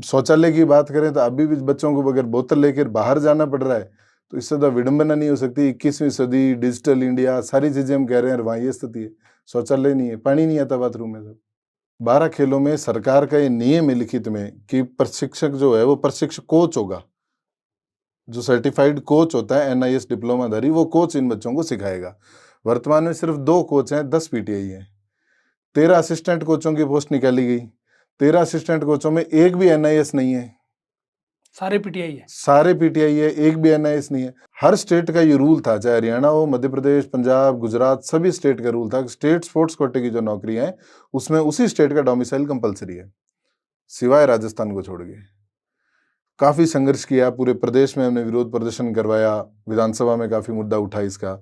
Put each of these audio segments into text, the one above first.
शौचालय की बात करें तो अभी भी बच्चों को अगर बोतल लेकर बाहर जाना पड़ रहा है तो इससे ज़्यादा विडंबना नहीं हो सकती। 21वीं सदी, डिजिटल इंडिया, सारी चीज़ें हम कह रहे हैं और वहाँ ये स्थिति है, शौचालय नहीं है, पानी नहीं आता बाथरूम में। 12 खेलों में सरकार का ये नियम है लिखित में कि प्रशिक्षक जो है वो प्रशिक्षक कोच होगा, जो सर्टिफाइड कोच होता है NIS डिप्लोमाधारी, वो कोच इन बच्चों को सिखाएगा। वर्तमान में सिर्फ 2 कोच हैं, 10 PTI हैं। 13 असिस्टेंट कोचों की पोस्ट निकाली गई। 13 असिस्टेंट कोचों में एक भी NIS नहीं है। सारे पीटीआई है, सारे PTI है, एक भी NIS नहीं है। हर स्टेट का ये रूल था, चाहे हरियाणा हो, मध्य प्रदेश, पंजाब, गुजरात, सभी स्टेट का रूल था। स्टेट स्पोर्ट्स कोटे की जो नौकरी है उसमें उसी स्टेट का डोमिसाइल कंपलसरी है, सिवाय राजस्थान को छोड़ के। काफी संघर्ष किया, पूरे प्रदेश में हमने विरोध प्रदर्शन करवाया, विधानसभा में काफी मुद्दा उठा इसका।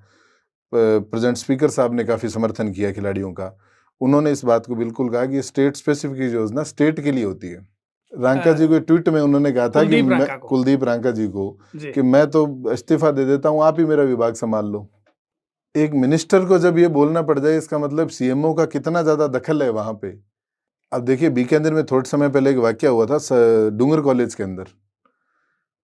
प्रेजेंट स्पीकर साहब ने काफी समर्थन किया खिलाड़ियों का। उन्होंने इस बात को बिल्कुल कहा कि स्टेट स्पेसिफिक योजना स्टेट के लिए होती है। रांका जी को ट्वीट में उन्होंने कहा था कि मैं कुलदीप रांका जी को कि मैं तो इस्तीफा दे देता हूं, आप ही मेरा विभाग संभाल लो। एक मिनिस्टर को जब ये बोलना पड़ जाए, इसका मतलब CMO का कितना ज्यादा दखल है वहां पे। अब देखिए, बीकानेर में थोड़े समय पहले एक वाक्य हुआ था, डूंगर कॉलेज के अंदर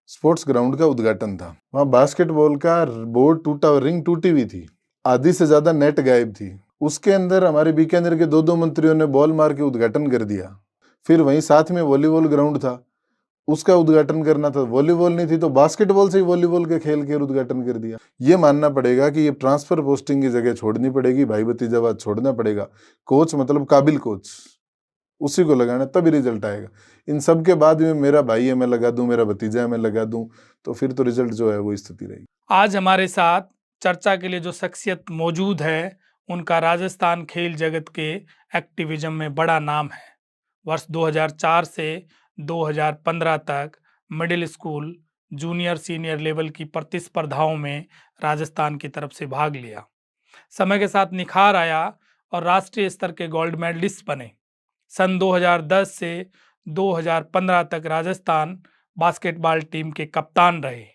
स्पोर्ट्स ग्राउंड का उद्घाटन था। वहां बास्केटबॉल का बोर्ड टूटा और रिंग टूटी हुई थी, आधी से ज्यादा नेट गायब थी। उसके अंदर हमारे बीकानेर के 2 मंत्रियों ने बॉल मार के उद्घाटन कर दिया। फिर वहीं साथ में वॉलीबॉल ग्राउंड था, उसका उद्घाटन करना था। वॉलीबॉल नहीं थी तो बास्केटबॉल से ही वॉलीबॉल के खेल के उद्घाटन कर दिया। ये मानना पड़ेगा कि ये ट्रांसफर पोस्टिंग की जगह छोड़नी पड़ेगी, भाई भतीजावाद छोड़ना पड़ेगा। कोच मतलब काबिल कोच, उसी को लगाना, तभी रिजल्ट आएगा। इन सब के बाद में मेरा भाई है मैं लगा दूं, मेरा भतीजा है मैं लगा दूं, तो फिर तो रिजल्ट जो है वो स्थिति रहेगी। आज हमारे साथ चर्चा के लिए जो शख्सियत मौजूद है, उनका राजस्थान खेल जगत के एक्टिविज्म में बड़ा नाम है। वर्ष 2004 से 2015 तक middle school, junior senior level की प्रतिस्पर्धाओं में राजस्थान की तरफ से भाग लिया। समय के साथ निखार आया और राष्ट्रीय स्तर के गोल्ड मेडलिस्ट बने। सन 2010 से 2015 तक राजस्थान बास्केटबॉल टीम के कप्तान रहे।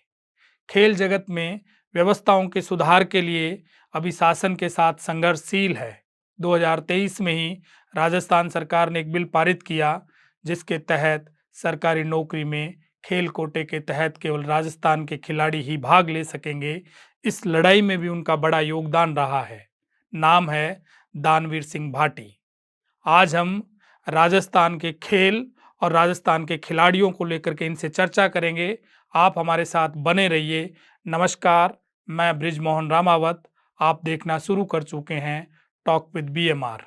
खेल जगत में व्यवस्थाओं के सुधार के लिए अभी शासन के साथ संघर्षशील है। 2023 में ही राजस्थान सरकार ने एक बिल पारित किया, जिसके तहत सरकारी नौकरी में खेल कोटे के तहत केवल राजस्थान के खिलाड़ी ही भाग ले सकेंगे। इस लड़ाई में भी उनका बड़ा योगदान रहा है। नाम है दानवीर सिंह भाटी। आज हम राजस्थान के खेल और राजस्थान के खिलाड़ियों को लेकर के इनसे चर्चा करेंगे। आप हमारे साथ बने रहिए। नमस्कार, मैं बृजमोहन रामावत। आप देखना शुरू कर चुके हैं टॉक विद BMR।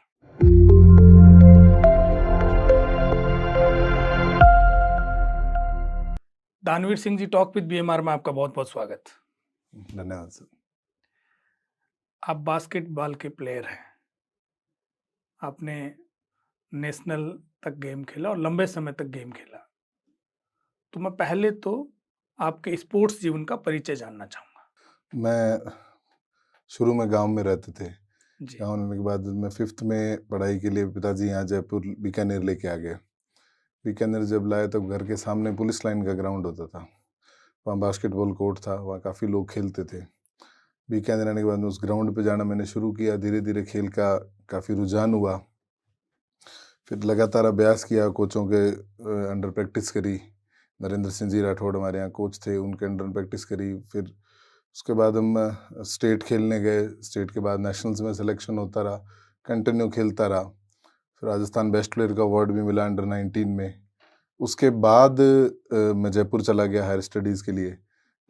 दानवीर Singh ji, talk with BMR में आपका बहुत बहुत स्वागत। धन्यवाद सर। आप बास्केटबॉल के प्लेयर हैं, आपने नेशनल तक गेम खेला और लंबे समय तक गेम खेला। तो मैं पहले तो आपके स्पोर्ट्स जीवन का परिचय जानना चाहूँगा। मैं शुरू में गांव में रहते थे। जी, गांव में के बाद मैं 5th में पढ़ाई के लिए पिताजी यहाँ जयपुर बीकानेर लेके आ गए। बीकानेर जब लाए तो घर के सामने पुलिस लाइन का ग्राउंड होता था, वहाँ बास्केटबॉल कोर्ट था, वहाँ काफ़ी लोग खेलते थे। बीकानेर आने के बाद में उस ग्राउंड पे जाना मैंने शुरू किया। धीरे धीरे खेल का काफ़ी रुझान हुआ। फिर लगातार अभ्यास किया, कोचों के अंडर प्रैक्टिस करी। नरेंद्र सिंह जी राठौड़ हमारे यहाँ कोच थे, उनके अंडर प्रैक्टिस करी। फिर उसके बाद हम स्टेट खेलने गए। स्टेट के बाद नेशनल्स में सिलेक्शन होता रहा, कंटिन्यू खेलता रहा। फिर राजस्थान बेस्ट प्लेयर का अवार्ड भी मिला अंडर 19 में। उसके बाद मैं जयपुर चला गया हायर स्टडीज़ के लिए,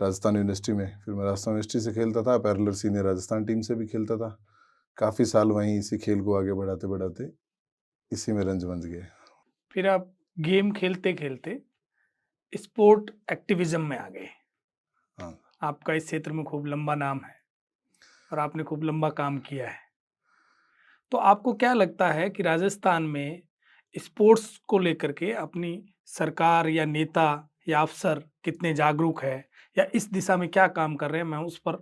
राजस्थान यूनिवर्सिटी में। फिर मैं राजस्थान यूनिवर्सिटी से खेलता था, पैरेलल सीनियर राजस्थान टीम से भी खेलता था। काफ़ी साल वहीं इसी खेल को आगे बढ़ाते बढ़ाते इसी में रंज बन गए। फिर आप गेम खेलते खेलते स्पोर्ट एक्टिविज्म में आ गए। हाँ, आपका इस क्षेत्र में खूब लंबा नाम है और आपने खूब लंबा काम किया है। तो आपको क्या लगता है कि राजस्थान में स्पोर्ट्स को लेकर के अपनी सरकार या नेता या अफसर कितने जागरूक है, या इस दिशा में क्या काम कर रहे हैं? मैं उस पर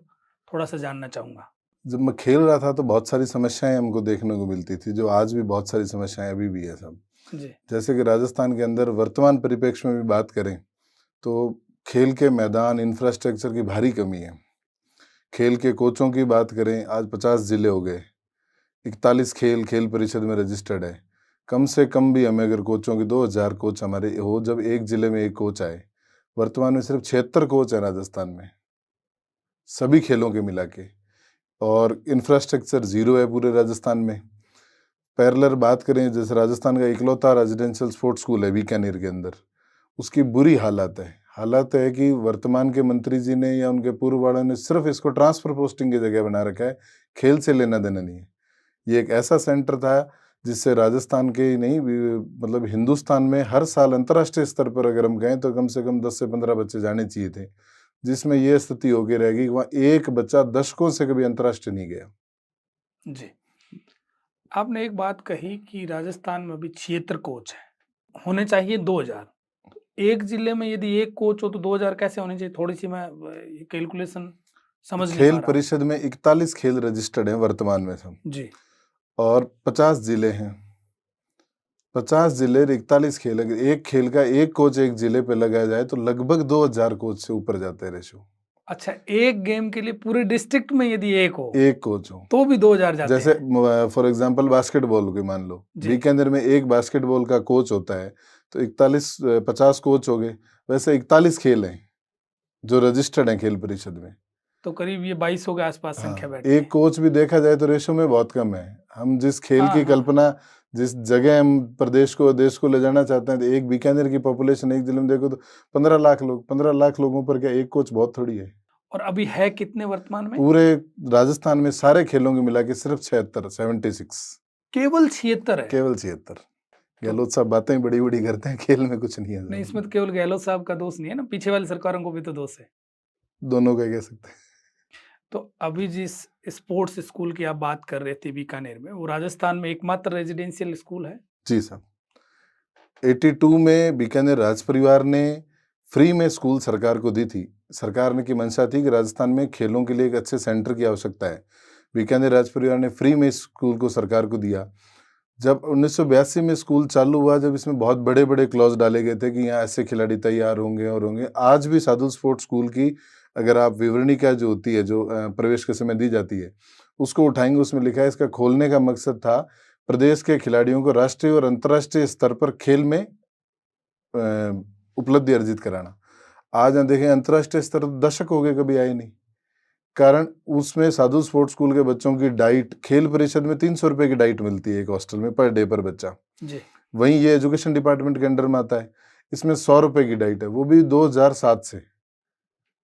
थोड़ा सा जानना चाहूँगा। जब मैं खेल रहा था तो बहुत सारी समस्याएं हमको देखने को मिलती थी, जो आज भी बहुत सारी समस्याएं अभी भी है सब। जी, जैसे कि राजस्थान के अंदर वर्तमान परिप्रेक्ष्य में भी बात करें तो खेल के मैदान इंफ्रास्ट्रक्चर की भारी कमी है। खेल के कोचों की बात करें, आज 50 जिले हो गए, 41 खेल परिषद में रजिस्टर्ड है। कम से कम भी हमें अगर कोचों की 2000 कोच हमारे हो, जब एक जिले में एक कोच आए। वर्तमान में सिर्फ 76 कोच है राजस्थान में, सभी खेलों के मिला के, और इंफ्रास्ट्रक्चर जीरो है पूरे राजस्थान में। पैरेलल बात करें, जैसे राजस्थान का इकलौता रेजिडेंशियल स्पोर्ट्स स्कूल है बीकानेर के अंदर, उसकी बुरी हालत है। हालत है कि वर्तमान के मंत्री जी ने या उनके पूर्व वालों ने सिर्फ इसको ट्रांसफर पोस्टिंग की जगह बना रखा है, खेल से लेना देना नहीं है। ये एक ऐसा सेंटर था जिससे राजस्थान के ही नहीं, मतलब हिंदुस्तान में हर साल अंतर्राष्ट्रीय स्तर पर अगर हम गए तो कम से कम 10 से 15 बच्चे जाने चाहिए थे, जिसमें ये स्थिति होगी रहेगी कि वहाँ एक बच्चा दशकों से कभी अंतर्राष्ट्रीय नहीं गया। जी। आपने एक बात कही कि राजस्थान में अभी 76 कोच हैं, होने चाहिए 2000। एक जिले में यदि एक कोच हो तो 2000 कैसे होने चाहिए? थोड़ी-सी मैं ये कैलकुलेशन समझ नहीं खेल पा रहा। परिषद में 41 खेल रजिस्टर्ड हैं वर्तमान में सब, जी, और 50 जिले हैं। 50 जिले, 41 खेल, अगर एक खेल का एक कोच एक जिले पे लगाया जाए तो लगभग 2000 कोच से ऊपर जाता है रेशो। अच्छा, एक गेम के लिए पूरे डिस्ट्रिक्ट में यदि एक हो, एक कोच हो, तो भी 2000 जाते जैसे हैं। फॉर एग्जांपल बास्केटबॉल की मान लो, जी। बीकानेर में एक बास्केटबॉल का कोच होता है तो 50 कोच हो गए। वैसे 41 खेल हैं जो रजिस्टर्ड हैं खेल परिषद में। तो करीब ये 200 के आसपास संख्या हाँ, बैठती एक है। कोच भी देखा जाए तो रेशो में बहुत कम है। हम जिस खेल हाँ, की हाँ। कल्पना, जिस जगह हम प्रदेश को, देश को ले जाना चाहते हैं, तो एक बीकानेर की पॉपुलेशन एक जिले में देखो तो 15 लाख लोग, 15 लाख लोगों पर क्या एक कोच बहुत थोड़ी है। और अभी है कितने वर्तमान में? पूरे राजस्थान में सारे खेलों के मिला के सिर्फ 76 केवल 76 है। केवल 76। गहलोत साहब बातें बड़ी बड़ी करते हैं, खेल में कुछ नहीं है। नहीं, इसमें तो केवल गहलोत साहब का दोष नहीं है ना, पीछे वाली सरकारों को भी तो दोष है। दोनों का कह सकते हैं। तो अभी जिस स्पोर्ट्स स्कूल की आप बात कर रहे थे बीकानेर में, वो राजस्थान में एकमात्र रेजिडेंशियल स्कूल है? जी साहब, 82 में बीकानेर राज परिवार ने फ्री में स्कूल सरकार को दी थी। सरकार ने की मंशा थी कि राजस्थान में खेलों के लिए एक अच्छे सेंटर की आवश्यकता है। बीकानेर राज परिवार ने फ्री में स्कूल को सरकार को दिया। जब 1982 में स्कूल चालू हुआ, जब इसमें बहुत बड़े बड़े क्लॉज डाले गए थे कि यहाँ ऐसे खिलाड़ी तैयार होंगे और होंगे, आज भी साधु स्पोर्ट्स स्कूल की अगर आप विवरणिका जो होती है, जो प्रवेश के समय दी जाती है, उसको उठाएंगे, उसमें लिखा है इसका खोलने का मकसद था प्रदेश के खिलाड़ियों को राष्ट्रीय और अंतर्राष्ट्रीय स्तर पर खेल में उपलब्धि अर्जित कराना। आज हम देखें अंतर्राष्ट्रीय स्तर दशक हो गए कभी आए नहीं। कारण उसमें साधु स्पोर्ट्स स्कूल के बच्चों की डाइट, खेल परिषद में 300 रुपए की डाइट मिलती है एक हॉस्टल में पर डे पर बच्चा। जी। वहीं ये एजुकेशन डिपार्टमेंट के अंडर में आता है, इसमें 100 रुपए की डाइट है, वो भी 2007 से।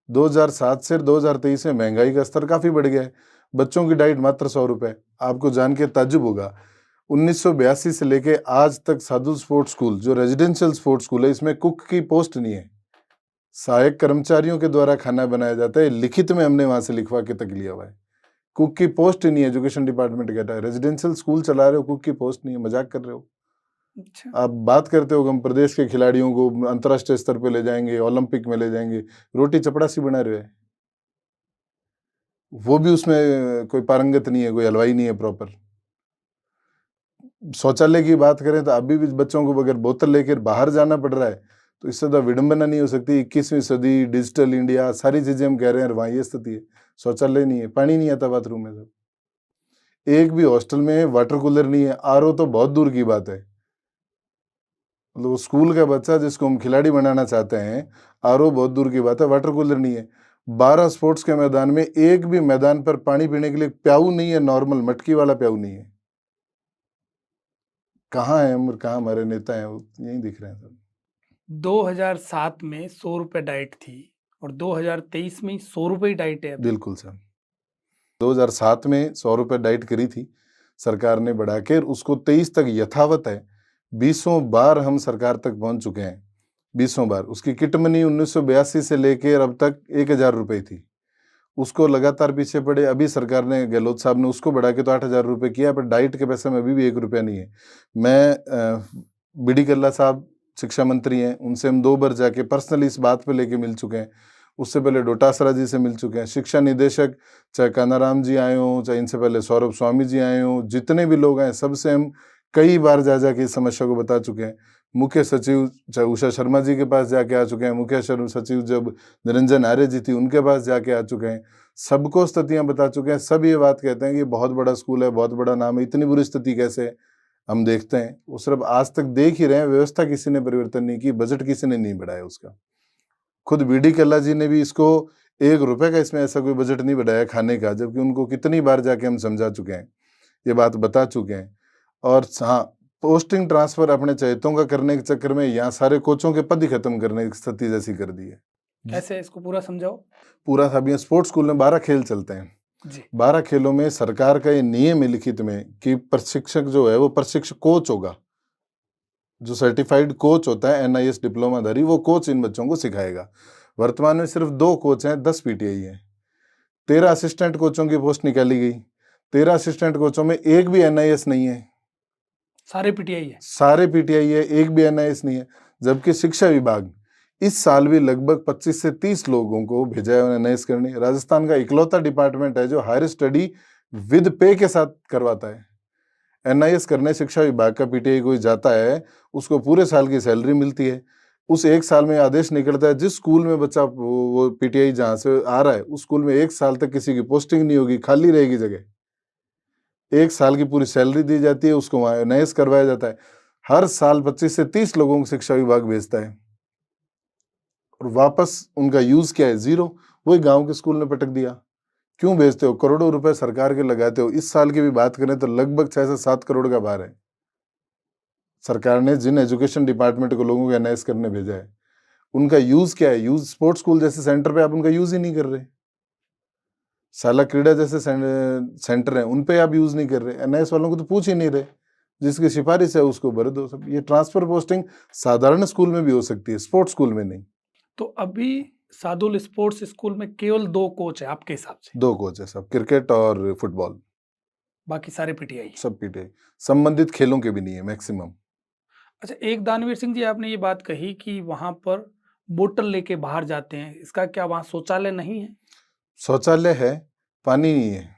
2007 से 2023 में महंगाई का स्तर काफी बढ़ गया है। बच्चों की डाइट मात्र 100 रुपए। आपको जान के ताज्जुब होगा, 1982 से लेके आज तक साधु स्पोर्ट्स स्कूल जो रेजिडेंशियल स्पोर्ट्स स्कूल है, इसमें कुक की पोस्ट नहीं है। सहायक कर्मचारियों के द्वारा खाना बनाया जाता है, लिखित में हमने वहां से लिखवा के तक लिया हुआ है। कुक की पोस्ट ही नहीं है, एजुकेशन डिपार्टमेंट कहता है रेजिडेंशियल स्कूल चला रहे हो, कुक की पोस्ट नहीं है, मजाक कर रहे हो। अच्छा। आप बात करते हो कि हम प्रदेश के खिलाड़ियों को अंतर्राष्ट्रीय स्तर पे ले जाएंगे, ओलंपिक में ले जाएंगे, रोटी चपड़ासी बना रहे हैं। वो भी उसमें कोई पारंगत नहीं है, कोई हलवाई नहीं है प्रॉपर। शौचालय की बात करें तो अभी भी बच्चों को अगर बोतल लेकर बाहर जाना पड़ रहा है तो इससे तो विडंबना नहीं हो सकती। 21वीं सदी, डिजिटल इंडिया, सारी चीजें हम कह रहे हैं, वहाँ ये स्थिति है, शौचालय नहीं है, पानी नहीं आता बाथरूम में। सब एक भी हॉस्टल में वाटर कूलर नहीं है, आरओ तो बहुत दूर की बात है। मतलब स्कूल का बच्चा जिसको हम खिलाड़ी बनाना चाहते हैं, आरओ बहुत दूर की बात है, वाटर कूलर नहीं है। 12 स्पोर्ट्स के मैदान में एक भी मैदान पर पानी पीने के लिए प्याऊ नहीं है, नॉर्मल मटकी वाला प्याऊ नहीं है। कहाँ है हम और कहाँ हमारे नेता हैं, वो यही दिख रहे हैं सब। 2007 में 100 रुपए डाइट थी और 2023 में 100 रुपए ही डाइट है अभी। बिल्कुल सर, 2007 में 100 रुपए डाइट करी थी सरकार ने बढ़ा के, उसको 23 तक यथावत है। 20 बार हम सरकार तक पहुंच चुके हैं, 20 बार। उसकी किट मनी 1982 से लेकर अब तक 1000 रुपए थी, उसको लगातार पीछे पड़े। अभी सरकार ने, गहलोत साहब ने उसको बढ़ा के तो 8000 रुपए किया, पर डाइट के पैसे में अभी भी 1 रुपया नहीं है। मैं बीडी कल्ला साहब शिक्षा मंत्री हैं, उनसे हम 2 बार जाके पर्सनली इस बात पे लेके मिल चुके हैं। उससे पहले डोटासरा जी से मिल चुके हैं, शिक्षा निदेशक चाहे कानाराम जी आए हों, चाहे इनसे पहले सौरभ स्वामी जी आए हों, जितने भी लोग आए सबसे हम कई बार जा जाके इस समस्या को बता चुके हैं। मुख्य सचिव चाहे उषा शर्मा जी के पास जाके आ चुके हैं, मुख्य सचिव जब निरंजन आर्य जी थी उनके पास जाके आ चुके हैं, सबको स्थितियां बता चुके हैं। सब ये बात कहते हैं कि बहुत बड़ा स्कूल है, बहुत बड़ा नाम है, इतनी बुरी स्थिति कैसे है। हम देखते हैं वो सिर्फ आज तक देख ही रहे हैं, व्यवस्था किसी ने परिवर्तन नहीं की, बजट किसी ने नहीं बढ़ाया उसका। खुद बीडी कल्ला जी ने भी इसको 1 रुपए का इसमें ऐसा कोई बजट नहीं बढ़ाया खाने का, जबकि उनको कितनी बार जाके हम समझा चुके हैं, ये बात बता चुके हैं। और हाँ, पोस्टिंग ट्रांसफर अपने चहेतों का करने के चक्कर में यहाँ सारे कोचों के पद ही खत्म करने की स्थिति जैसी कर दी है। कैसे, इसको पूरा समझाओ। पूरा सब, ये स्पोर्ट्स स्कूल में 12 खेल चलते हैं जी। 12 खेलों में सरकार का ये नियम है लिखित में कि प्रशिक्षक जो है वो प्रशिक्षक कोच होगा, जो सर्टिफाइड कोच होता है NIS डिप्लोमाधारी, वो कोच इन बच्चों को सिखाएगा। वर्तमान में सिर्फ 2 कोच हैं, 10 PTI हैं। 13 असिस्टेंट कोचों की पोस्ट निकाली गई। 13 असिस्टेंट कोचों में एक भी NIS नहीं है, सारे पीटीआई है। सारे PTI है, एक भी NIS नहीं है। जबकि शिक्षा विभाग इस साल भी लगभग 25 से 30 लोगों को भेजा है NIS करने। राजस्थान का इकलौता डिपार्टमेंट है जो हायर स्टडी विद पे के साथ करवाता है। NIS करने शिक्षा विभाग का PTI कोई जाता है, उसको पूरे साल की सैलरी मिलती है। उस एक साल में आदेश निकलता है, जिस स्कूल में बच्चा वो PTI जहाँ से आ रहा है उस स्कूल में 1 साल तक किसी की पोस्टिंग नहीं होगी, खाली रहेगी जगह। 1 साल की पूरी सैलरी दी जाती है, उसको वहाँ NIS करवाया जाता है। हर साल 25 से 30 लोगों को शिक्षा विभाग भेजता है और वापस उनका यूज क्या है? जीरो। वही गांव के स्कूल में पटक दिया। क्यों भेजते हो? करोड़ों रुपए सरकार के लगाते हो। इस साल की भी बात करें तो लगभग 6 से 7 करोड़ का भार है। सरकार ने जिन एजुकेशन डिपार्टमेंट को लोगों को NIS करने भेजा है, उनका यूज क्या है? यूज स्पोर्ट्स स्कूल जैसे सेंटर पे आप उनका यूज ही नहीं कर रहे। शाला क्रीड़ा जैसे सेंटर हैं, उन पे आप यूज नहीं कर रहे। NIS वालों को तो पूछ ही नहीं रहे, जिसकी सिफारिश है उसको भर दो सब। ये ट्रांसफर पोस्टिंग साधारण स्कूल में भी हो सकती है, स्पोर्ट्स स्कूल में नहीं। तो अभी सादुल स्पोर्ट्स स्कूल में केवल 2 कोच है आपके हिसाब से? 2 कोच है, सब क्रिकेट और फुटबॉल, बाकी सारे पीटीआई। सब PTI। संबंधित खेलों के भी नहीं है मैक्सिमम। अच्छा, एक दानवीर सिंह जी, आपने ये बात कही कि वहां पर बोतल लेके बाहर जाते हैं, इसका क्या वहां शौचालय नहीं है? शौचालय है, पानी नहीं है।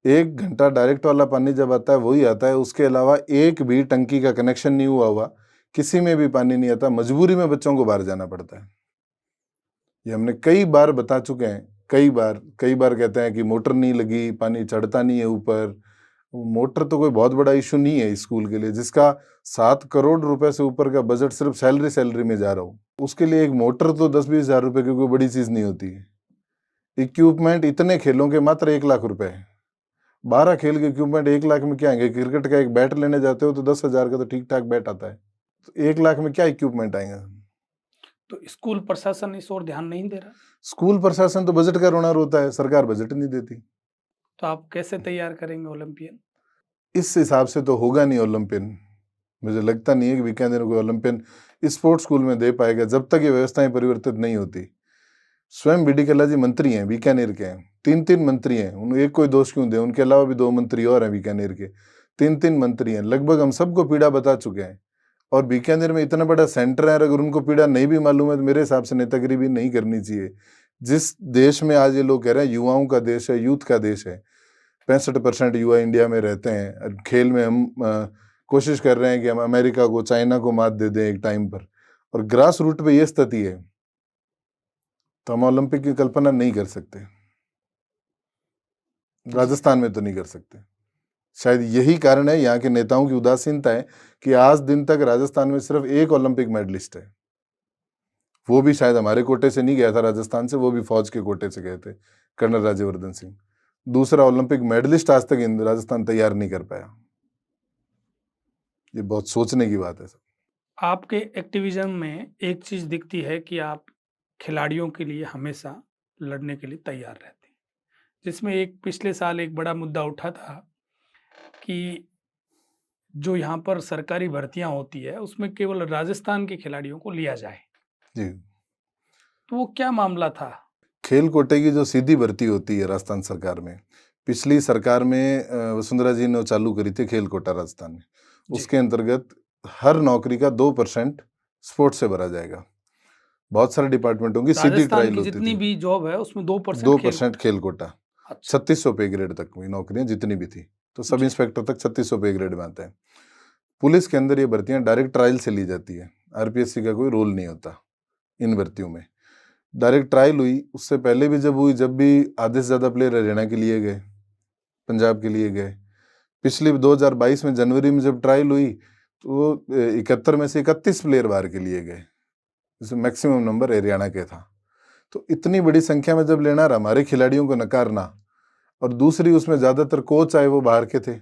1 घंटा डायरेक्ट वाला पानी जब आता है वही आता है, उसके अलावा एक भी टंकी का कनेक्शन नहीं हुआ, किसी में भी पानी नहीं आता। मजबूरी में बच्चों को बाहर जाना पड़ता है। ये हमने कई बार बता चुके हैं, कई बार कहते हैं कि मोटर नहीं लगी, पानी चढ़ता नहीं है ऊपर। मोटर तो कोई बहुत बड़ा इशू नहीं है स्कूल के लिए, जिसका 7 करोड़ रुपए से ऊपर का बजट सिर्फ सैलरी में जा रहा हो। उसके लिए एक मोटर तो 10-20 हजार रुपए की कोई बड़ी चीज नहीं होती है। इक्विपमेंट इतने खेलों के मात्र 1 लाख रुपए है। 12 खेल के इक्विपमेंट 1 लाख में क्या आएंगे? क्रिकेट का एक बैट लेने जाते हो तो 10,000 का तो ठीक ठाक बैट आता है, तो 1 लाख में क्या इक्विपमेंट आएंगे? तो स्कूल प्रशासन इस ओर ध्यान नहीं दे रहा? स्कूल प्रशासन तो बजट का रोना रोता है, सरकार बजट नहीं देती। तो आप कैसे तैयार करेंगे ओलंपियन? इस हिसाब से तो होगा नहीं ओलंपियन। मुझे लगता नहीं है कि बीकानेर कोई ओलंपियन स्पोर्ट्स स्कूल में दे पाएगा जब तक ये व्यवस्थाएं परिवर्तित नहीं होती। स्वयं बीडी कल्ला जी मंत्री हैं, बीकानेर के हैं, 3 मंत्री हैं। उन एक कोई दोष क्यों दे? उनके अलावा भी 2 मंत्री और हैं बीकानेर के, 3 मंत्री हैं। लगभग हम सबको पीड़ा बता चुके हैं। और बीकानेर में इतना बड़ा सेंटर है, अगर उनको पीड़ा नहीं भी मालूम है तो मेरे हिसाब से नेतागिरी भी नहीं करनी चाहिए। जिस देश में आज ये लोग कह रहे हैं युवाओं का देश है, यूथ का देश है, 65% युवा इंडिया में रहते हैं। खेल में हम कोशिश कर रहे हैं कि हम अमेरिका को, चाइना को मात दे दें एक टाइम पर, और ग्रास रूट पे ये स्थिति है, तो हम ओलंपिक की कल्पना नहीं कर सकते। राजस्थान में तो नहीं कर सकते। शायद यही कारण है यहाँ के नेताओं की उदासीनता है कि आज दिन तक राजस्थान में सिर्फ एक ओलंपिक मेडलिस्ट है। वो भी शायद हमारे कोटे से नहीं गया था राजस्थान से, वो भी फौज के कोटे से गए थे, कर्नल राज्यवर्धन सिंह। दूसरा ओलंपिक मेडलिस्ट आज तक राजस्थान तैयार नहीं कर पाया। ये बहुत सोचने की बात है सब। आपके एक्टिविज्म में एक चीज दिखती है कि आप खिलाड़ियों के लिए हमेशा लड़ने के लिए तैयार रहते हैं, जिसमें एक पिछले साल एक बड़ा मुद्दा उठा था कि जो यहाँ पर सरकारी भर्तियां होती है उसमें केवल राजस्थान के खिलाड़ियों को लिया जाए। जी, तो वो क्या मामला था? खेल कोटे की जो सीधी भर्ती होती है राजस्थान सरकार में, पिछली सरकार में वसुंधरा जी ने चालू करी थी खेल कोटा राजस्थान में। उसके अंतर्गत हर नौकरी का 2% स्पोर्ट्स से भरा जाएगा। बहुत सारे डिपार्टमेंटों की सीधी ट्रायल होती जितनी थी, भी जॉब है उसमें 2% 2% खेल कोटा। अच्छा। 3600 पे ग्रेड तक हुई नौकरियां जितनी भी थी, तो सब जी। इंस्पेक्टर तक 3600 पे ग्रेड में आते हैं। पुलिस के अंदर ये भर्तियां डायरेक्ट ट्रायल से ली जाती है, RPSC का कोई रोल नहीं होता इन भर्तियों में। डायरेक्ट ट्रायल हुई, उससे पहले भी जब हुई, जब भी आधे से ज्यादा प्लेयर हरियाणा के लिए गए, पंजाब के लिए गए, पिछली 2022 में जनवरी में जब ट्रायल हुई तो 71 में से 31 प्लेयर बाहर के लिए गए, जिसमें मैक्सिमम नंबर हरियाणा के था। तो इतनी बड़ी संख्या में जब लेना और हमारे खिलाड़ियों को नकारना, और दूसरी उसमें ज़्यादातर कोच आए वो बाहर के थे,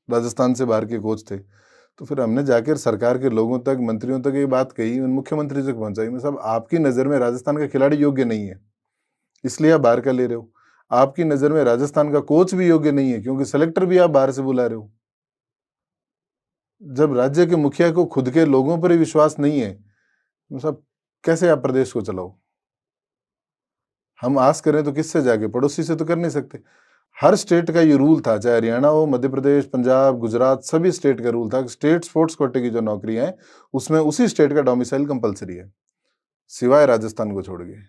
राजस्थान से बाहर के कोच थे। तो फिर हमने जाकर सरकार के लोगों तक, मंत्रियों तक ये बात कही, मुख्यमंत्री तक पहुंचाई। मैं साहब, आपकी नज़र में राजस्थान का खिलाड़ी योग्य नहीं है, इसलिए आप बाहर का ले रहे हो। आपकी नज़र में राजस्थान का कोच भी योग्य नहीं है, क्योंकि सेलेक्टर भी आप बाहर से बुला रहे हो। जब राज्य के मुखिया को खुद के लोगों पर ही विश्वास नहीं है, तो साहब कैसे आप प्रदेश को चलाओ? हम आस करें तो किससे जाके? पड़ोसी से तो कर नहीं सकते। हर स्टेट का ये रूल था, चाहे हरियाणा हो, मध्य प्रदेश, पंजाब, गुजरात, सभी स्टेट का रूल था कि स्टेट स्पोर्ट्स कोटे की जो नौकरियां हैं उसमें उसी स्टेट का डोमिसाइल कंपलसरी है, सिवाय राजस्थान को छोड़ के।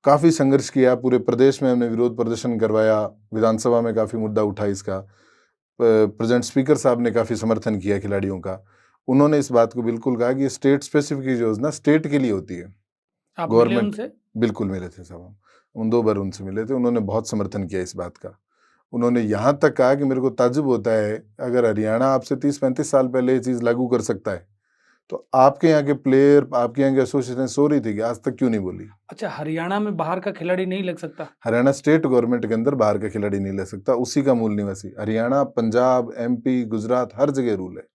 काफी संघर्ष किया, पूरे प्रदेश में हमने विरोध प्रदर्शन करवाया, विधानसभा में काफी मुद्दा उठा इसका। प्रेजेंट स्पीकर साहब ने काफी समर्थन किया खिलाड़ियों का। उन्होंने इस बात को बिल्कुल कहा कि स्टेट स्पेसिफिक योजना स्टेट के लिए होती है। आप मिले गवर्नमेंट उनसे? बिल्कुल मिले थे साहब, उन 2 बार उनसे मिले थे। उन्होंने बहुत समर्थन किया इस बात का। उन्होंने यहाँ तक कहा कि मेरे को ताज्जुब होता है, अगर हरियाणा आपसे 30-35 साल पहले ये चीज़ लागू कर सकता है, तो आपके यहाँ के प्लेयर, आपके यहाँ के एसोसिएशन सो रही थी कि आज तक क्यों नहीं बोली? अच्छा, हरियाणा में बाहर का खिलाड़ी नहीं लग सकता? हरियाणा स्टेट गवर्नमेंट के अंदर बाहर का खिलाड़ी नहीं ले सकता, उसी का मूल निवासी। हरियाणा, पंजाब, MP, गुजरात, हर जगह रूल है।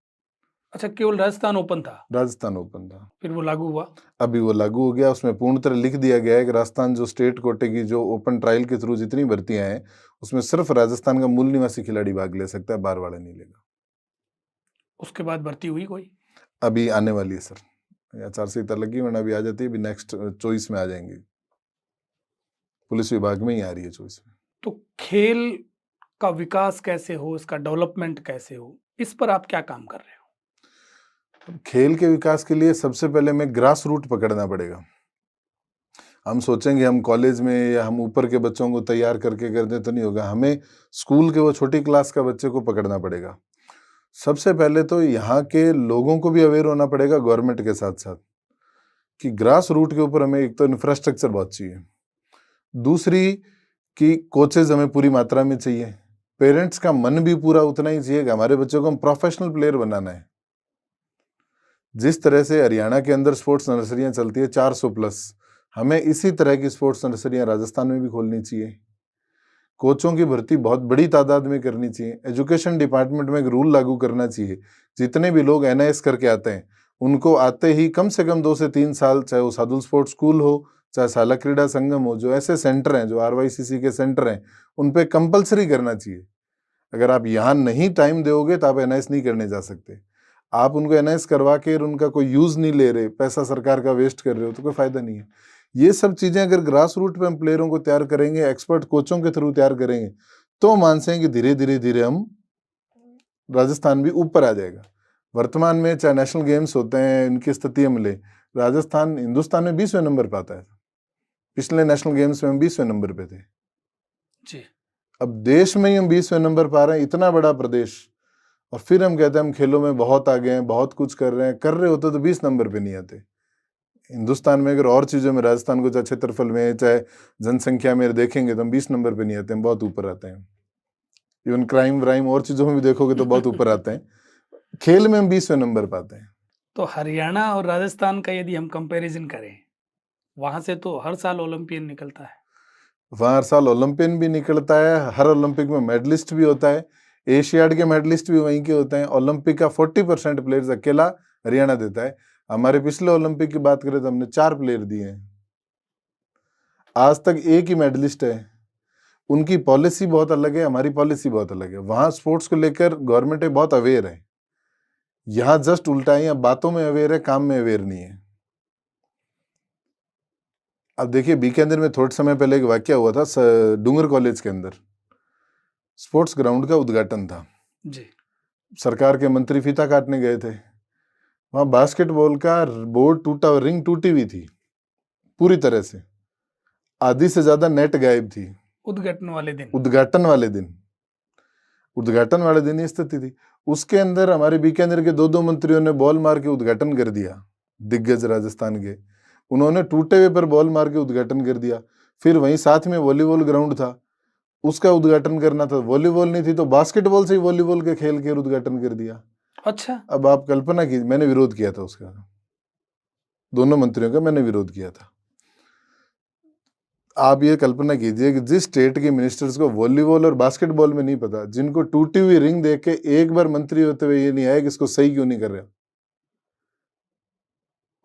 अच्छा, केवल राजस्थान ओपन था, राजस्थान ओपन था, फिर वो लागू हुआ? अभी वो लागू हो गया। उसमें पूर्ण तरह लिख दिया गया है कि राजस्थान जो स्टेट कोटे की जो ओपन ट्रायल के थ्रू जितनी भर्तियां हैं, उसमें सिर्फ राजस्थान का मूल निवासी खिलाड़ी भाग ले सकता है, बाहर वाला नहीं लेगा। उसके बाद भर्ती हुई कोई? अभी आने वाली है सर, आचार संहिता लगी, वरना अभी आ जाती है, अभी नेक्स्ट चॉइस में आ जाएंगे। पुलिस विभाग में ही आ रही है चॉइस में। तो खेल का विकास कैसे हो, इसका डेवलपमेंट कैसे हो, इस पर आप क्या काम कर रहे हो? खेल के विकास के लिए सबसे पहले हमें ग्रास रूट पकड़ना पड़ेगा। हम सोचेंगे हम कॉलेज में या हम ऊपर के बच्चों को तैयार करके कर दें तो नहीं होगा, हमें स्कूल के वो छोटी क्लास का बच्चे को पकड़ना पड़ेगा। सबसे पहले तो यहाँ के लोगों को भी अवेयर होना पड़ेगा गवर्नमेंट के साथ साथ, कि ग्रास रूट के ऊपर हमें एक तो इंफ्रास्ट्रक्चर बहुत चाहिए, दूसरी कि कोचेज हमें पूरी मात्रा में चाहिए, पेरेंट्स का मन भी पूरा उतना ही चाहिए कि हमारे बच्चों को हम प्रोफेशनल प्लेयर बनाना है। जिस तरह से हरियाणा के अंदर स्पोर्ट्स नर्सरियां चलती है 400+, हमें इसी तरह की स्पोर्ट्स नर्सरियां राजस्थान में भी खोलनी चाहिए। कोचों की भर्ती बहुत बड़ी तादाद में करनी चाहिए। एजुकेशन डिपार्टमेंट में एक रूल लागू करना चाहिए, जितने भी लोग NIS करके आते हैं उनको आते ही कम से कम 2 से 3 साल, चाहे वो सादुल स्पोर्ट्स स्कूल हो, चाहे साला क्रीड़ा संगम हो, जो ऐसे सेंटर हैं, जो RYCC के सेंटर हैं, उन पे कंपलसरी करना चाहिए। अगर आप यहाँ नहीं टाइम दोगे तो आप NIS नहीं करने जा सकते। आप उनको NIS करवा के उनका कोई यूज नहीं ले रहे, पैसा सरकार का वेस्ट कर रहे हो, तो कोई फायदा नहीं है। ये सब चीजें अगर ग्रास रूट पे हम प्लेयरों को तैयार करेंगे, एक्सपर्ट कोचों के थ्रू तैयार करेंगे, तो मानते हैं कि धीरे धीरे धीरे हम राजस्थान भी ऊपर आ जाएगा। वर्तमान में चाहे नेशनल गेम्स होते हैं, इनकी स्थिति हम ले, राजस्थान हिंदुस्तान में 20वें नंबर पे आता है। पिछले नेशनल गेम्स में हम 20वें नंबर पे थे जी। अब देश में ही हम 20वें नंबर पा रहे हैं, इतना बड़ा प्रदेश, और फिर हम कहते हैं हम खेलों में बहुत आगे हैं, बहुत कुछ कर रहे होते तो 20 नंबर पे नहीं आते। हिंदुस्तान में अगर और चीज़ों में राजस्थान को चाहे क्षेत्रफल में, चाहे जनसंख्या में देखेंगे तो हम 20 नंबर पे नहीं आते, हम बहुत ऊपर आते हैं। इवन क्राइम व्राइम और चीज़ों में भी देखोगे तो बहुत ऊपर आते हैं। खेल में हम 20वें नंबर पाते हैं। तो हरियाणा और राजस्थान का यदि हम कंपैरिजन करें, वहां से तो हर साल ओलंपियन निकलता है। वहाँ हर साल ओलंपियन भी निकलता है, हर ओलंपिक में मेडलिस्ट भी होता है, एशियाड के मेडलिस्ट भी वहीं के होते हैं। ओलंपिक का 40% प्लेयर्स अकेला हरियाणा देता है। हमारे पिछले ओलंपिक की बात करें तो हमने 4 प्लेयर दिए हैं, आज तक एक ही मेडलिस्ट है। उनकी पॉलिसी बहुत अलग है, हमारी पॉलिसी बहुत अलग है। वहाँ स्पोर्ट्स को लेकर गवर्नमेंट बहुत अवेयर है, यहाँ जस्ट उल्टा है, यहाँ बातों में अवेयर है, काम में अवेयर नहीं है। अब देखिए, बीकानेर में थोड़े समय पहले एक वाकया हुआ था, डूंगर कॉलेज के अंदर स्पोर्ट्स ग्राउंड का उद्घाटन था जी। सरकार के मंत्री फीता काटने गए थे, वहां बास्केटबॉल का बोर्ड टूटा, रिंग टूटी हुई थी पूरी तरह से, आधी से ज्यादा नेट गायब थी। उद्घाटन वाले दिन ही स्थिति थी। उसके अंदर हमारे बीकानेर के 2 मंत्रियों ने बॉल मार के उद्घाटन कर दिया, दिग्गज राजस्थान के, उन्होंने टूटे हुए पर बॉल मार के उद्घाटन कर दिया। फिर वहीं साथ में वॉलीबॉल ग्राउंड था, उसका उद्घाटन करना था, वॉलीबॉल नहीं थी तो बास्केटबॉल से ही वॉलीबॉल के खेल के उद्घाटन कर दिया। अच्छा। अब आप कल्पना कीजिए, मैंने विरोध किया था उसका, दोनों मंत्रियों का मैंने विरोध किया था। आप ये कल्पना कीजिए कि जिस स्टेट के मिनिस्टर्स को वॉलीबॉल और बास्केटबॉल में नहीं पता, जिनको टूटी हुई रिंग देख के एक बार मंत्री होते हुए ये नहीं आया कि इसको सही क्यों नहीं कर रहे,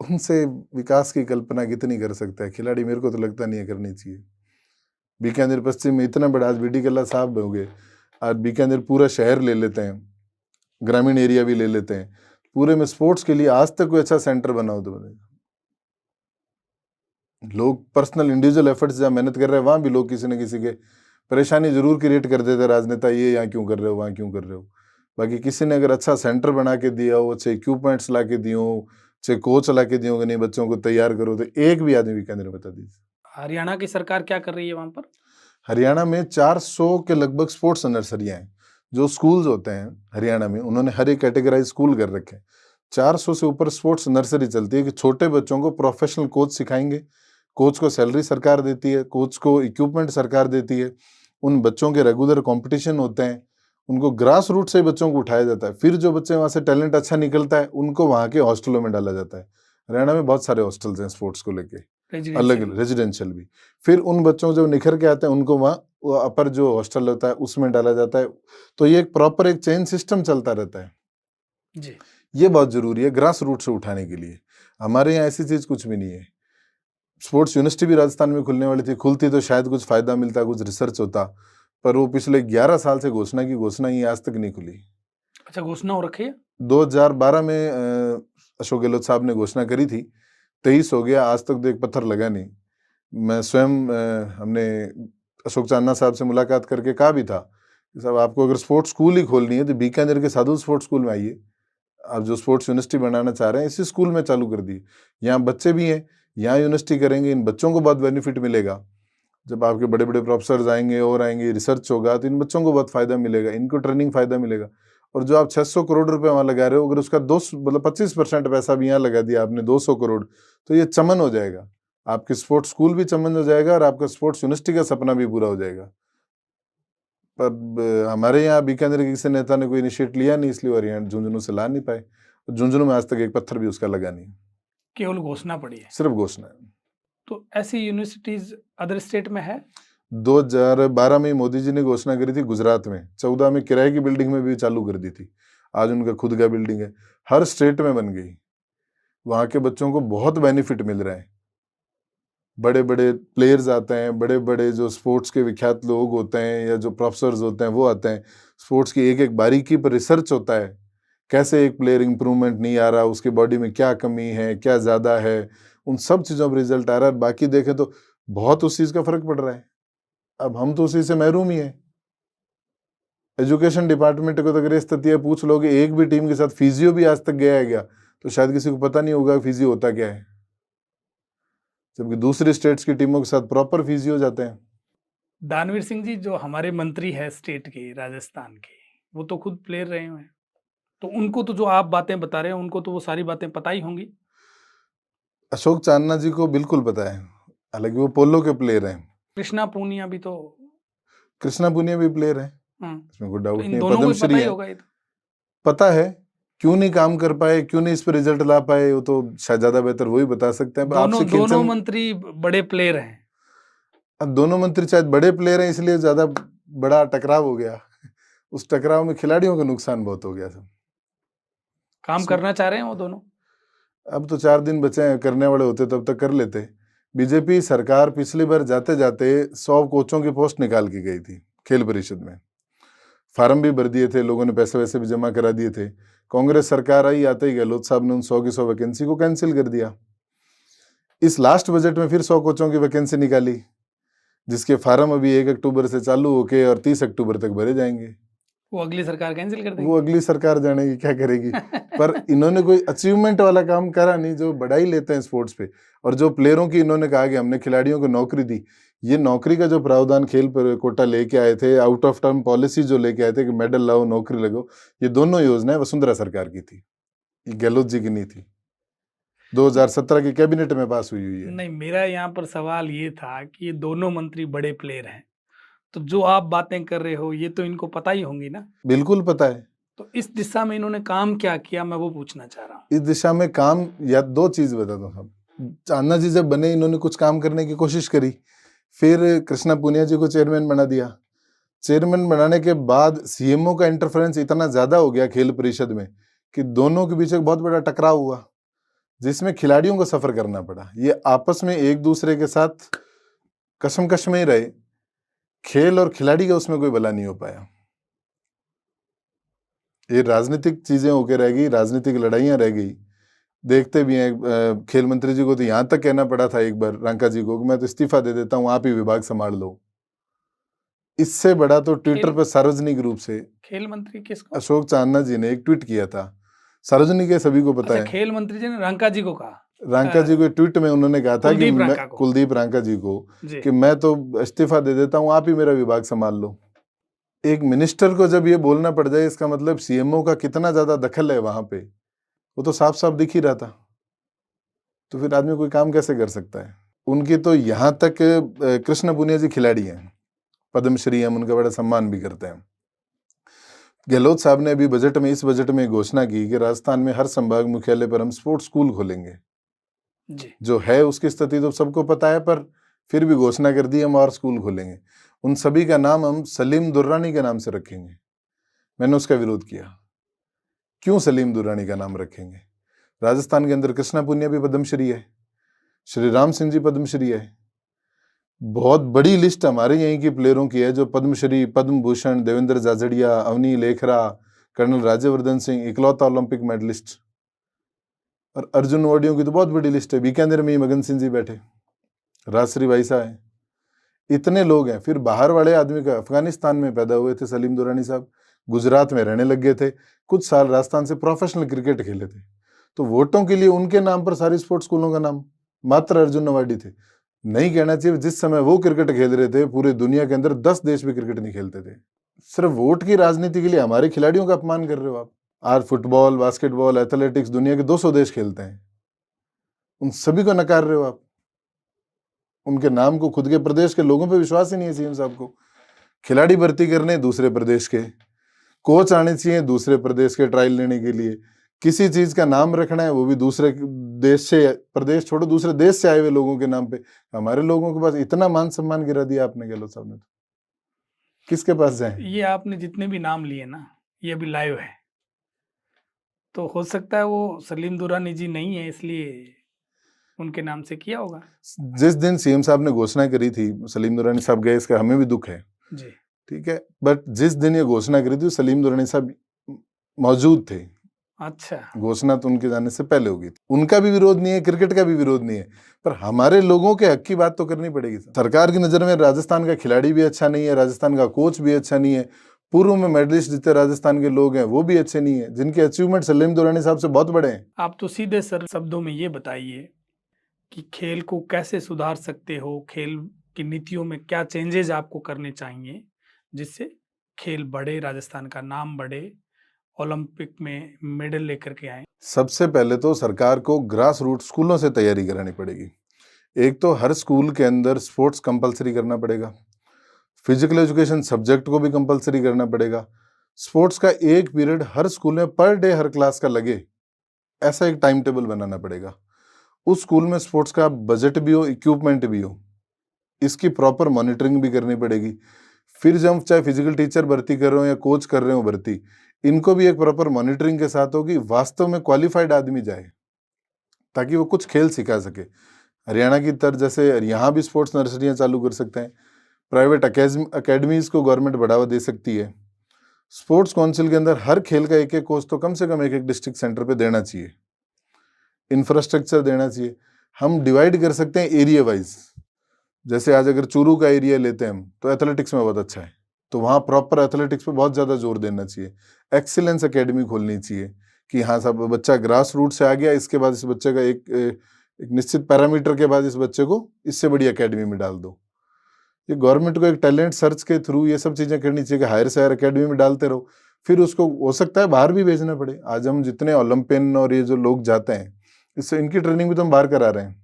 उनसे विकास की कल्पना कितनी कर सकता है खिलाड़ी? मेरे को तो लगता नहीं है करनी चाहिए। बीकानेर पश्चिम में इतना बड़ा आज बीडी कल्ला साहब हो गए, आज बीकानेर पूरा शहर ले लेते हैं, ग्रामीण एरिया भी ले लेते हैं, पूरे में स्पोर्ट्स के लिए आज तक कोई अच्छा सेंटर बना हो तो बनेगा। लोग पर्सनल इंडिविजुअल एफर्ट्स जहाँ मेहनत कर रहे हैं वहां भी लोग किसी न किसी के परेशानी जरूर क्रिएट कर देते, राजनेता ये यहाँ क्यों कर रहे हो, वहाँ क्यों कर रहे हो। बाकी किसी ने अगर अच्छा सेंटर बना के दिया हो, अच्छे इक्विपमेंट्स ला के दिए हो, अच्छे कोच ला के दिए हो कि नहीं बच्चों को तैयार करो, तो एक भी आदमी बीकानेर बता दीजिए। हरियाणा की सरकार क्या कर रही है वहां पर? हरियाणा में 400 के लगभग स्पोर्ट्स नर्सरियां हैं। जो स्कूल्स होते हैं हरियाणा में, उन्होंने हर एक कैटेगराइज स्कूल कर रखे हैं। 400 से ऊपर स्पोर्ट्स नर्सरी चलती है कि छोटे बच्चों को प्रोफेशनल कोच सिखाएंगे, कोच को सैलरी सरकार देती है, कोच को इक्विपमेंट सरकार देती है, उन बच्चों के रेगुलर कंपटीशन होते हैं, उनको ग्रास रूट से बच्चों को उठाया जाता है, फिर जो बच्चे वहाँ से टैलेंट अच्छा निकलता है उनको वहाँ के हॉस्टलों में डाला जाता है। हरियाणा में बहुत सारे हॉस्टल्स हैं स्पोर्ट्स को लेके, अलग रेजिडेंशियल। रेजिडेंशियल भी। फिर उन बच्चों जो निखर के आते हैं उनको वहाँ अपर जो हॉस्टल होता है उसमें डाला जाता है। तो ये एक प्रॉपर एक चेन सिस्टम चलता रहता है। जी। ये बहुत जरूरी है ग्रास रूट से उठाने के लिए। हमारे यहाँ ऐसी चीज कुछ भी नहीं है। स्पोर्ट्स यूनिवर्सिटी भी राजस्थान में खुलने वाली थी, खुलती तो शायद कुछ फायदा मिलता, कुछ रिसर्च होता, पर वो पिछले 11 साल से घोषणा ही आज तक नहीं खुली। अच्छा, घोषणा हो रखी है? 2012 में अशोक गहलोत साहब ने घोषणा करी थी, 23 हो गया, आज तक तो एक पत्थर लगा नहीं। मैं स्वयं हमने अशोक चांदना साहब से मुलाकात करके कहा भी था कि साहब आपको अगर स्पोर्ट्स स्कूल ही खोलनी है तो बीकानेर के साधु स्पोर्ट्स स्कूल में आइए, आप जो स्पोर्ट्स यूनिवर्सिटी बनाना चाह रहे हैं इसी स्कूल में चालू कर दी। यहाँ बच्चे भी हैं, यहाँ यूनिवर्सिटी करेंगे, इन बच्चों को बहुत बेनिफिट मिलेगा। जब आपके बड़े बड़े प्रोफेसर आएंगे और आएंगे, रिसर्च होगा, तो इन बच्चों को बहुत फायदा मिलेगा, इनको ट्रेनिंग फायदा मिलेगा। और जो आप 600 करोड़ रुपए वहां लगा रहे हो, अगर उसका 2 मतलब 25% पैसा भी यहाँ लगा दिया आपने 200 करोड़, तो ये चमन हो जाएगा। आपके स्पोर्ट्स स्कूल भी चमन हो जाएगा और आपका स्पोर्ट्स यूनिवर्सिटी का सपना भी पूरा हो जाएगा। पर हमारे यहाँ बीकानेर के किसी नेता ने कोई इनिशिएट लिया नहीं, इसलिए हरियाणा झुंझुनू से ला नहीं पाए। झुंझुनू में आज तक एक पत्थर भी उसका लगा नहीं, केवल घोषणा पड़ी है। सिर्फ घोषणा है। तो ऐसी यूनिवर्सिटीज अदर स्टेट में है? 2012 में मोदी जी ने घोषणा करी थी गुजरात में, 14 में किराए की बिल्डिंग में भी चालू कर दी थी, आज उनका खुद का बिल्डिंग है, हर स्टेट में बन गई। वहां के बच्चों को बहुत बेनिफिट मिल रहा है, बड़े बड़े प्लेयर्स आते हैं, बड़े बड़े जो स्पोर्ट्स के विख्यात लोग होते हैं या जो प्रोफेसर्स होते हैं वो आते हैं, स्पोर्ट्स की एक एक बारीकी पर रिसर्च होता है, कैसे एक प्लेयर इंप्रूवमेंट नहीं आ रहा, उसके बॉडी में क्या कमी है, क्या ज्यादा है, उन सब चीजों पर रिजल्ट आ रहा है। बाकी देखें तो बहुत उस चीज का फर्क पड़ रहा है। अब हम तो उसी से महरूम ही है। एजुकेशन डिपार्टमेंट को तो अगर इस तथ्य पूछ लोगे एक भी टीम के साथ फिजियो भी आज तक गया है क्या, तो शायद किसी को पता नहीं होगा फिजियो होता क्या है, जबकि दूसरे स्टेट्स की टीमों के साथ प्रॉपर फिजियो जाते हैं। दानवीर सिंह जी जो हमारे मंत्री है स्टेट के, राजस्थान के, वो तो खुद प्लेयर रहे हुए हैं, तो उनको तो जो आप बातें बता रहे हैं उनको तो वो सारी बातें पता ही होंगी। अशोक चांदना जी को बिल्कुल पता है, हालांकि वो पोलो के प्लेयर हैं। कृष्णा पूनिया भी तो। कृष्णा पुनिया भी प्लेयर है, इसमें कोई तो डाउट इन नहीं, दोनों को भी पता पद्मश्री ही है। होगा ये तो। पता है, क्यों नहीं काम कर पाए, क्यों नहीं इस पर रिजल्ट ला पाए, वो तो शायद ज्यादा बेहतर वही बता सकते हैं। दोनों आपसे दोनों खींचन, मंत्री बड़े प्लेयर हैं। अब दोनों मंत्री शायद बड़े प्लेयर हैं इसलिए ज्यादा बड़ा टकराव हो गया। उस टकराव में खिलाड़ियों का नुकसान बहुत हो गया सब। काम करना चाह रहे हैं वो दोनों। अब तो 4 दिन बचे हैं, करने वाले होते तब तक कर लेते। बीजेपी सरकार पिछली बार जाते जाते 100 कोचों की पोस्ट निकाल के गई थी खेल परिषद में, फार्म भी भर दिए थे, लोगों ने पैसे वैसे भी जमा करा दिए थे। कांग्रेस सरकार आई, आते ही गहलोत साहब ने उन 100 की 100 वैकेंसी को कैंसिल कर दिया। इस लास्ट बजट में फिर 100 कोचों की वैकेंसी निकाली, जिसके फार्म अभी 1 अक्टूबर से चालू होके और 30 अक्टूबर तक भरे जाएंगे। वो अगली सरकार कैंसिल कर देगी। वो अगली सरकार जानेगी क्या करेगी। पर इन्होंने कोई अचीवमेंट वाला काम करा नहीं, जो बढ़ाई लेते हैं स्पोर्ट्स पे। और जो प्लेयरों की इन्होंने कहा कि हमने खिलाड़ियों को नौकरी दी, ये नौकरी का जो प्रावधान खेल पर कोटा लेके आए थे, आउट ऑफ टर्म पॉलिसी जो लेके आए थे कि मेडल लाओ नौकरी लगाओ, ये दोनों योजनाएं वसुंधरा सरकार की थी, ये गहलोत जी की नहीं थी। 2017 की कैबिनेट में पास हुई है। नहीं, मेरा यहाँ पर सवाल ये था कि ये दोनों मंत्री बड़े प्लेयर हैं, तो जो आप बातें कर रहे हो ये तो इनको पता ही होंगी ना? बिल्कुल पता है। तो इस दिशा में इन्होंने काम क्या किया, मैं वो पूछना चाह रहा हूँ। इस दिशा में काम, या 2 चीज़ बताता हूँ साहब। चांदना जी जब बने, इन्होंने कुछ काम करने की कोशिश करी, फिर कृष्णा पूनिया जी को चेयरमैन बना दिया। चेयरमैन बनाने के बाद सीएमओ का इंटरफेरेंस इतना ज़्यादा हो गया खेल परिषद में कि दोनों के बीच एक बहुत बड़ा टकराव हुआ, जिसमें खिलाड़ियों को सफ़र करना पड़ा। ये आपस में एक-दूसरे के साथ कशमकश में ही रहे। खेल और खिलाड़ी का उसमें कोई भला नहीं हो पाया। ये राजनीतिक चीज़ें होके रह गई, राजनीतिक लड़ाइयाँ रह गई। देखते भी हैं, खेल मंत्री जी को तो यहाँ तक कहना पड़ा था एक बार रांका जी को कि मैं तो इस्तीफा दे देता हूँ, आप ही विभाग संभाल लो। इससे बड़ा तो ट्विटर खेल पर सार्वजनिक रूप से खेल मंत्री किसको? अशोक चांदना जी ने एक ट्वीट किया था। सार्वजनिक है, सभी को पता अच्छा, है। खेल मंत्री जी ने रंका जी को कहा? रांका जी को ट्वीट में उन्होंने कहा था कि कुलदीप मैं, रांका को। कुलदीप रांका जी को, जी। कि मैं तो इस्तीफा दे देता हूँ, आप ही मेरा विभाग संभाल लो। एक मिनिस्टर को जब ये बोलना पड़ जाए, इसका मतलब सीएमओ का कितना ज्यादा दखल है वहां पे, वो तो साफ साफ दिख ही रहा था। तो फिर आदमी कोई काम कैसे कर सकता है? उनकी तो यहाँ तक कृष्ण पुनिया जी खिलाड़ी हैं, पद्मश्री, हम उनका बड़ा सम्मान भी करते हैं। गहलोत साहब ने अभी बजट में, इस बजट में घोषणा की कि राजस्थान में हर संभाग मुख्यालय पर हम स्पोर्ट्स स्कूल खोलेंगे। जी। जो है उसकी स्थिति तो सबको पता है, पर फिर भी घोषणा कर दी हम और स्कूल खोलेंगे। उन सभी का नाम हम सलीम दुर्रानी के नाम से रखेंगे। मैंने उसका विरोध किया। क्यों सलीम दुर्रानी का नाम रखेंगे? राजस्थान के अंदर कृष्णा पुनिया भी पद्मश्री है, श्री राम सिंह जी पद्मश्री है। बहुत बड़ी लिस्ट हमारे यहीं की प्लेयरों की है जो पद्मश्री, पद्म भूषण, देवेंद्र जाजड़िया, अवनी लेखरा, कर्नल राज्यवर्धन सिंह, इकलौता ओलंपिक मेडलिस्ट। और अर्जुन अवार्डियों की तो बहुत बड़ी लिस्ट है। बीकानेर में ही मगन सिंह जी बैठे, राजश्री वाइसा है, इतने लोग हैं। फिर बाहर वाले आदमी का, अफगानिस्तान में पैदा हुए थे सलीम दुरानी साहब, गुजरात में रहने लग गए थे, कुछ साल राजस्थान से प्रोफेशनल क्रिकेट खेले थे, तो वोटों के लिए उनके नाम पर सारी स्पोर्ट्स स्कूलों का नाम, मात्र अर्जुन अवार्डी थे। नहीं कहना चाहिए, जिस समय वो क्रिकेट खेल रहे थे पूरे दुनिया के अंदर 10 देश भी क्रिकेट नहीं खेलते थे। सिर्फ वोट की राजनीति के लिए हमारे खिलाड़ियों का अपमान कर रहे हो आप। आज फुटबॉल, बास्केटबॉल, एथलेटिक्स दुनिया के 200 देश खेलते हैं, उन सभी को नकार रहे हो आप। उनके नाम को, खुद के प्रदेश के लोगों पे विश्वास ही नहीं है सीएम साहब को। खिलाड़ी भर्ती करने दूसरे प्रदेश के, कोच आने चाहिए दूसरे प्रदेश के ट्रायल लेने के लिए, किसी चीज का नाम रखना है वो भी दूसरे देश से, प्रदेश छोड़ो दूसरे देश से आए हुए लोगों के नाम पे। हमारे लोगों के पास इतना मान सम्मान गिरा दिया आपने गहलोत साहब ने, तो किसके पास जाए? ये आपने जितने भी नाम लिए ना, ये अभी लाइव है, तो हो सकता है वो सलीम दुरानी जी नहीं है इसलिए उनके नाम से किया होगा। जिस दिन सीएम साहब ने घोषणा करी थी, सलीम दुरानी साहब गए, इसका हमें भी दुख है, जी। ठीक है, बट जिस दिन ये घोषणा करी थी सलीम दुरानी साहब मौजूद थे। अच्छा। घोषणा तो उनके जाने से पहले होगी। उनका भी विरोध नहीं है, क्रिकेट का भी विरोध नहीं है, पर हमारे लोगों के हक की बात तो करनी पड़ेगी। सरकार की नजर में राजस्थान का खिलाड़ी भी अच्छा नहीं है, राजस्थान का कोच भी अच्छा नहीं है, पूर्व में मेडलिस्ट जीते राजस्थान के लोग हैं वो भी अच्छे नहीं है, जिनके अचीवमेंट सलीम दुरानी साहब से बहुत बड़े हैं। आप तो सीधे सर शब्दों में ये बताइए कि खेल को कैसे सुधार सकते हो, खेल की नीतियों में क्या चेंजेस आपको करने चाहिए जिससे खेल बढ़े, राजस्थान का नाम बढ़े, ओलंपिक में मेडल लेकर के आए? सबसे पहले तो सरकार को ग्रास रूट स्कूलों से तैयारी करानी पड़ेगी। एक तो हर स्कूल के अंदर स्पोर्ट्स कंपलसरी करना पड़ेगा, फिजिकल एजुकेशन सब्जेक्ट को भी कंपलसरी करना पड़ेगा, स्पोर्ट्स का एक पीरियड हर स्कूल में पर डे हर क्लास का लगे, ऐसा एक टाइम टेबल बनाना पड़ेगा। उस स्कूल में स्पोर्ट्स का बजट भी हो, इक्विपमेंट भी हो, इसकी प्रॉपर मॉनिटरिंग भी करनी पड़ेगी। फिर जब चाहे फिजिकल टीचर भर्ती कर रहे हो या कोच कर रहे हो भर्ती, इनको भी एक प्रॉपर मॉनिटरिंग के साथ होगी, वास्तव में क्वालिफाइड आदमी जाए ताकि वो कुछ खेल सिखा सके। हरियाणा की तरह जैसे यहाँ भी स्पोर्ट्स नर्सरियाँ चालू कर सकते हैं, प्राइवेट अकेडमीज को गवर्नमेंट बढ़ावा दे सकती है। स्पोर्ट्स काउंसिल के अंदर हर खेल का एक एक कोच तो कम से कम एक एक डिस्ट्रिक्ट सेंटर पे देना चाहिए, इंफ्रास्ट्रक्चर देना चाहिए। हम डिवाइड कर सकते हैं एरिया वाइज, जैसे आज अगर चूरू का एरिया लेते हैं हम, तो एथलेटिक्स में बहुत अच्छा है, तो वहाँ प्रॉपर एथलेटिक्स पे बहुत ज़्यादा जोर देना चाहिए। एक्सीलेंस एकेडमी खोलनी चाहिए कि हाँ साहब, बच्चा ग्रास रूट से आ गया, इसके बाद इस बच्चे का एक निश्चित पैरामीटर के बाद इस बच्चे को इससे बड़ी एकेडमी में डाल दो। ये गवर्नमेंट को एक टैलेंट सर्च के थ्रू ये सब चीज़ें करनी चाहिए कि हायर से हायर एकेडमी में डालते रहो, फिर उसको हो सकता है बाहर भी भेजना पड़े। आज हम जितने ओलंपियन और ये जो लोग जाते हैं, इससे इनकी ट्रेनिंग भी तो हम बाहर करा रहे हैं,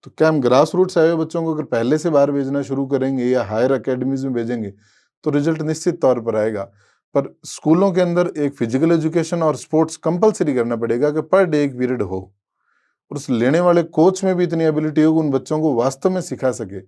तो क्या हम ग्रास रूट से आए हुए बच्चों को अगर पहले से बाहर भेजना शुरू करेंगे या हायर अकेडमीज में भेजेंगे तो रिजल्ट निश्चित तौर पर आएगा। पर स्कूलों के अंदर एक फिजिकल एजुकेशन और स्पोर्ट्स कंपलसरी करना पड़ेगा कि पर डे एक पीरियड हो, और उस लेने वाले कोच में भी इतनी एबिलिटी हो कि उन बच्चों को वास्तव में सिखा सके।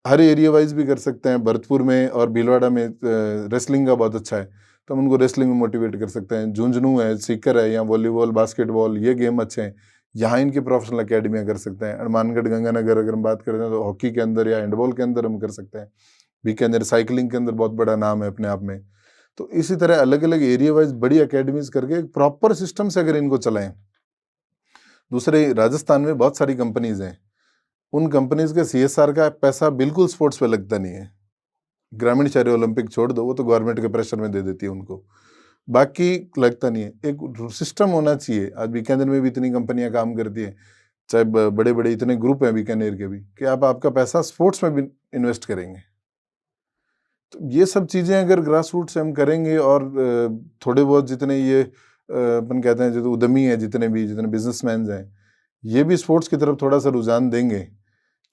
हर एरिया वाइज भी कर सकते हैं, भरतपुर में और भीलवाड़ा में रेसलिंग का बहुत अच्छा है, तो हम उनको रेसलिंग में मोटिवेट कर सकते हैं। झुंझुनू है, सीकर है, या वॉलीबॉल, बास्केटबॉल, ये गेम अच्छे हैं, यहाँ इनकी प्रोफेशनल अकेडमियाँ कर सकते हैं। हनुमानगढ़, गंगानगर अगर हम बात करें तो हॉकी के अंदर या हैंडबॉल के अंदर हम कर सकते हैं। बीकानेर साइकिलिंग के अंदर बहुत बड़ा नाम है अपने आप में। तो इसी तरह अलग अलग एरिया वाइज बड़ी अकेडमीज करके एक प्रॉपर सिस्टम से अगर इनको चलाएं। दूसरे, राजस्थान में बहुत सारी कंपनीज हैं, उन कंपनीज के CSR का पैसा बिल्कुल स्पोर्ट्स पे लगता नहीं है। ग्रामीण शहरी ओलंपिक छोड़ दो, वो तो गवर्नमेंट के प्रेशर में दे देती है उनको, बाकी लगता नहीं है। एक सिस्टम होना चाहिए। आज बीकानेर में भी इतनी कंपनियां काम करती हैं, चाहे बड़े बड़े इतने ग्रुप हैं बीकानेर के भी, कि आप आपका पैसा स्पोर्ट्स में भी इन्वेस्ट करेंगे। तो ये सब चीज़ें अगर ग्रास रूट से हम करेंगे और थोड़े बहुत जितने ये अपन कहते हैं जो उद्यमी है, जितने बिजनेसमैन हैं, ये भी स्पोर्ट्स की तरफ थोड़ा सा रुझान देंगे,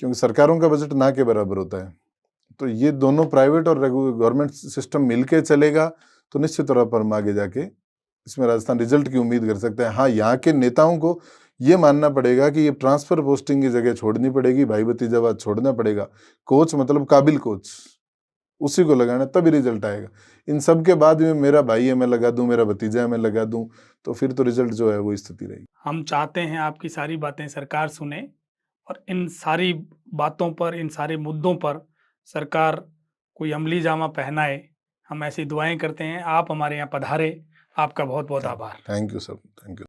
क्योंकि सरकारों का बजट ना के बराबर होता है। तो ये दोनों प्राइवेट और गवर्नमेंट सिस्टम मिलके चलेगा तो निश्चित तौर पर हम आगे जाके इसमें राजस्थान रिजल्ट की उम्मीद कर सकते हैं। हाँ, यहाँ के नेताओं को ये मानना पड़ेगा कि ये ट्रांसफर पोस्टिंग की जगह छोड़नी पड़ेगी, भाई भतीजावाद छोड़ना पड़ेगा। कोच मतलब काबिल कोच, उसी को लगाना, तभी रिजल्ट आएगा। इन सब के बाद में मेरा भाई है मैं लगा दूं, मेरा भतीजा है मैं लगा दूं, तो फिर तो रिजल्ट जो है वो स्थिति रहेगी। हम चाहते हैं आपकी सारी बातें सरकार सुने और इन सारी बातों पर, इन सारे मुद्दों पर सरकार कोई अमली जामा पहनाए। हम ऐसी दुआएं करते हैं। आप हमारे यहाँ पधारे, आपका बहुत बहुत आभार। Thank you sir, thank you.